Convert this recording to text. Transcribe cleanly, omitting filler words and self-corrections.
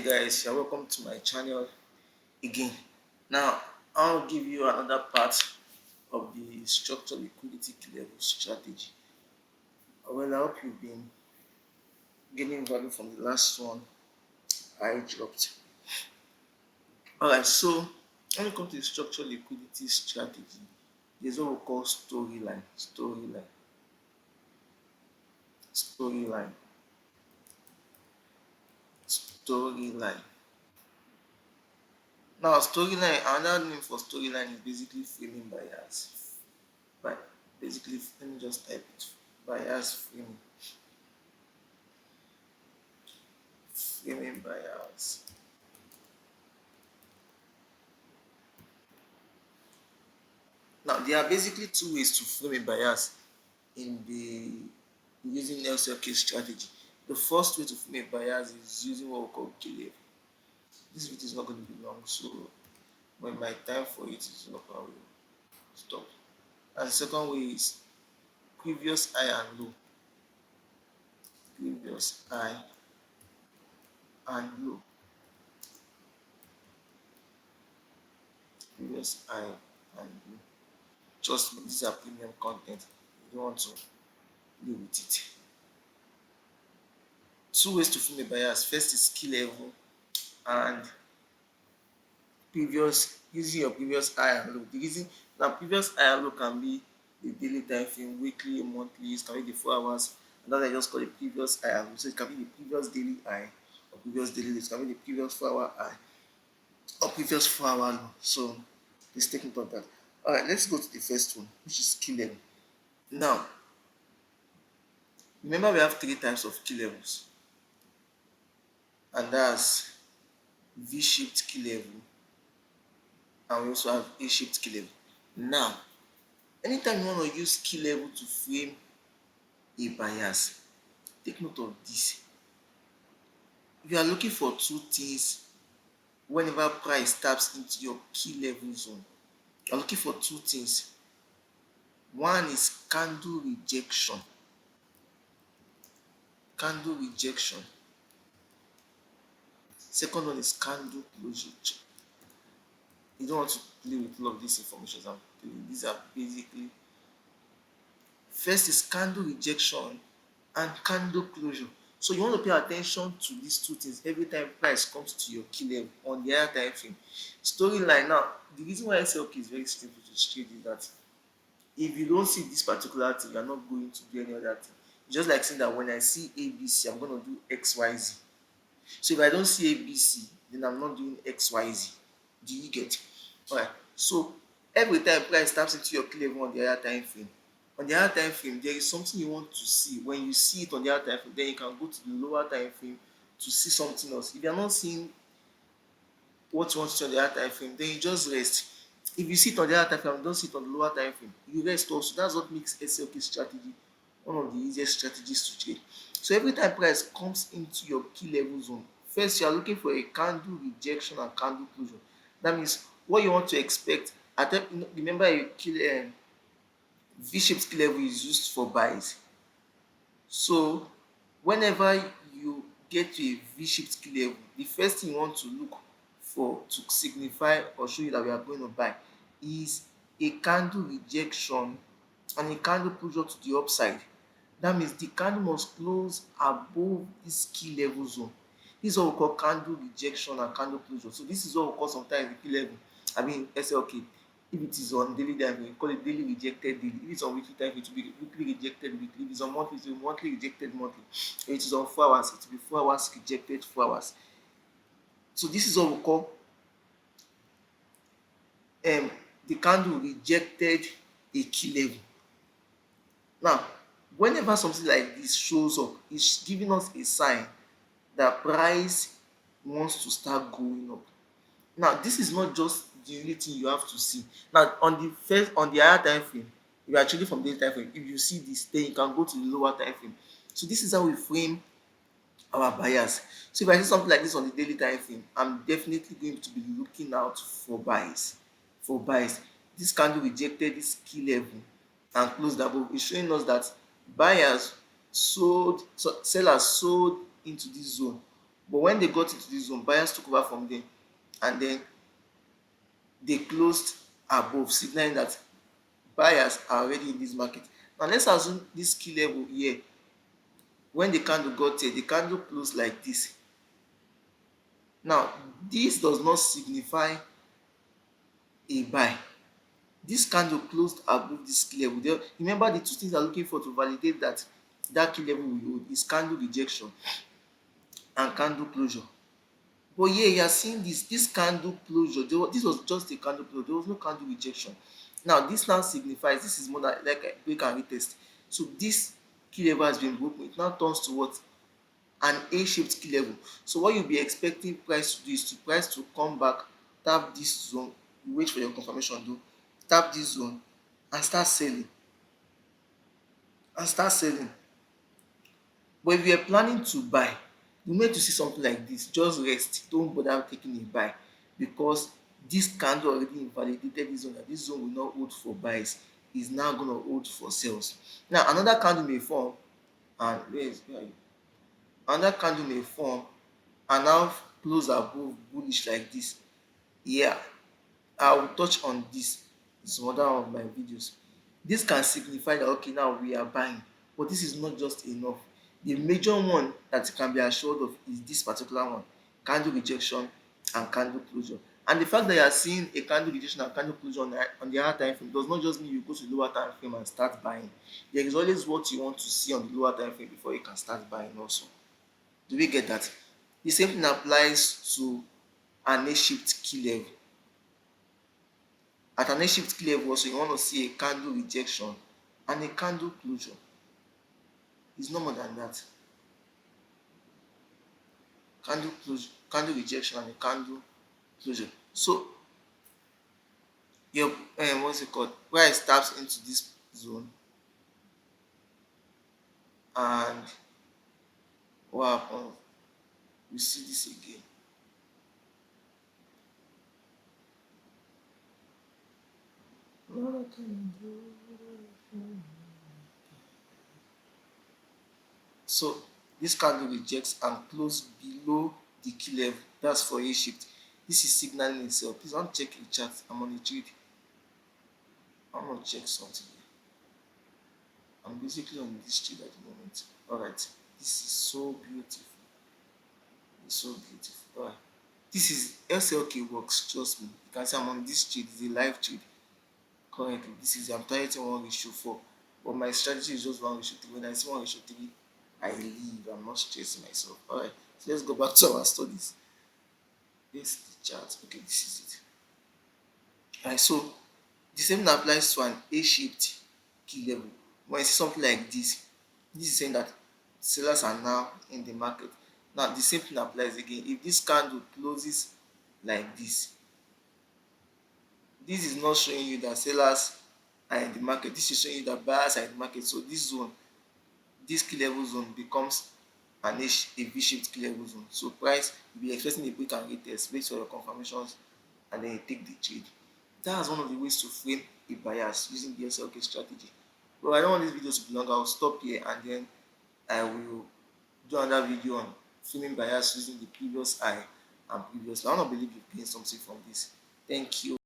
Guys, you're welcome to my channel again. Now I'll give you another part of the structured liquidity key level strategy. Well, I hope you've been getting value from the last one I dropped. Alright, so when it comes to the structured liquidity strategy, there's what we call storyline, storyline. Now, storyline, another name for storyline is basically framing bias. But basically, let me just type it: bias framing bias. Now, there are basically two ways to frame a bias in the using Slk strategy. The first way to frame a bias is using what we call key level. This video is not going to be long, so when my time for it is up, I will stop. And the second way is previous high and low. Previous high and low. Previous high and low. Trust me, these are premium content. You don't want to play with it. Two ways to frame a bias. First is key level and using your previous high and low. The reason now previous high and low can be the daily time frame, weekly, monthly, it can be the 4 hours, and that I just call it previous high and low. So it can be the previous daily high or previous daily low. It can be the previous 4 hour high or previous 4 hour low. So let's take note of that. Alright, let's go to the first one, which is key level. Now, remember we have three types of key levels, and that's V-shaped key level, and we also have A-shaped key level. Now, anytime you want to use key level to frame a bias, take note of this. If you are looking for two things whenever price taps into your key level zone, you're looking for two things. One is candle rejection. Second one is candle closure. You don't want to play with all of these information. These are basically, first is candle rejection and candle closure. So you want to pay attention to these two things every time price comes to your key level on the higher time frame. Storyline. Now, the reason why I say okay is very simple to trade is that if you don't see this particular thing, you are not going to do any other thing. It's just like saying that when I see ABC, I'm going to do XYZ. So if I don't see ABC, then I'm not doing XYZ. Do you get? Alright. So every time price taps into your key level on the higher time frame, there is something you want to see. When you see it on the higher time frame, then you can go to the lower time frame to see something else. If you are not seeing what you want to see on the higher time frame, then you just rest. If you see it on the higher time frame and don't see it on the lower time frame, you rest also. That's what makes Slk strategy one of the easiest strategies to trade. So every time price comes into your key level zone, first you are looking for a candle rejection and candle closure. That means what you want to expect. Remember, a V-shaped key level is used for buys. So whenever you get to a V-shaped key level, the first thing you want to look for to signify or show you that we are going to buy is a candle rejection and a candle closure to the upside. That means the candle must close above this key level zone. This is what we call candle rejection and candle closure. So this is what we call sometimes the key level. SLK. If it is on daily time, we call it daily rejected daily. If it's on weekly time, it will be weekly rejected weekly. If it's on monthly, it will be monthly rejected monthly. If it is on 4 hours, it will be 4 hours rejected 4 hours. So this is what we call the candle rejected a key level. Now, whenever something like this shows up, it's giving us a sign that price wants to start going up. Now, this is not just the only thing you have to see. Now, on the higher time frame, if you are trading from daily time frame, if you see this, then you can go to the lower time frame. So this is how we frame our bias. So if I see something like this on the daily time frame, I'm definitely going to be looking out for buys. This candle rejected this key level and closed above. It's showing us that sellers sold into this zone But when they got into this zone, buyers took over from them, and then they closed above, signaling that buyers are already in this market. Now let's assume this key level here, when the candle got here, the candle closed like this. Now this does not signify a buy. This candle closed above this key level. Remember, the two things are looking for to validate that that key level we hold is candle rejection and candle closure. But here you are seeing this candle closure. This was just a candle closure. There was no candle rejection. Now this now signifies this is more like a break and retest. So this key level has been broken. It now turns to what? An A-shaped key level. So what you'll be expecting price to do is to price to come back, tap this zone, you wait for your confirmation though, tap this zone and start selling. And start selling. But if you are planning to buy, you need to see something like this, just rest, don't bother taking a buy, because this candle already invalidated this zone, and this zone will not hold for buys, is now going to hold for sales. Now another candle may form, and another candle may form and now close above bullish like this. Yeah, I will touch on this in some other of my videos. This can signify that okay, now we are buying, but this is not just enough. The major one that you can be assured of is this particular one: candle rejection and candle closure. And the fact that you are seeing a candle rejection and candle closure on the higher time frame does not just mean you go to the lower time frame and start buying. There is always what you want to see on the lower time frame before you can start buying also. Do we get that? The same thing applies to an A-shaped key level. At an A-shaped key level also, you want to see a candle rejection and a candle closure. It's no more than that. Candle closure, candle rejection and a candle closure. So your what's it called? Where it taps into this zone, and what happens? We see this again. So this candle rejects and close below the key level. That's for A shift. This is signaling itself. Please don't check the chart. I'm on a trade. I'm gonna check something here. I'm basically on this trade at the moment. Alright. This is so beautiful. It's so beautiful. Alright. This is SLK works, trust me. You can see I'm on this trade. It's a live trade. Currently. This is I'm targeting 1:4. But my strategy is just 1:3. When I see 1:3, I leave. I'm not stressing myself. Alright. So let's go back to our studies. This is the chart. Okay, this is it. Alright, so the same thing applies to an A-shaped key level. When you see something like this is saying that sellers are now in the market. Now the same thing applies again. If this candle closes like this is not showing you that sellers are in the market. This is showing you that buyers are in the market. So this zone, this key level zone becomes a V-shaped key level zone. So price will be expecting a break and retest, wait for your confirmations, and then you take the trade. That's one of the ways to frame a bias using the SLK strategy. But I don't want this video to be long. I'll stop here and then I will do another video on framing bias using the previous eye and previous. I want to believe you've gained something from this. Thank you.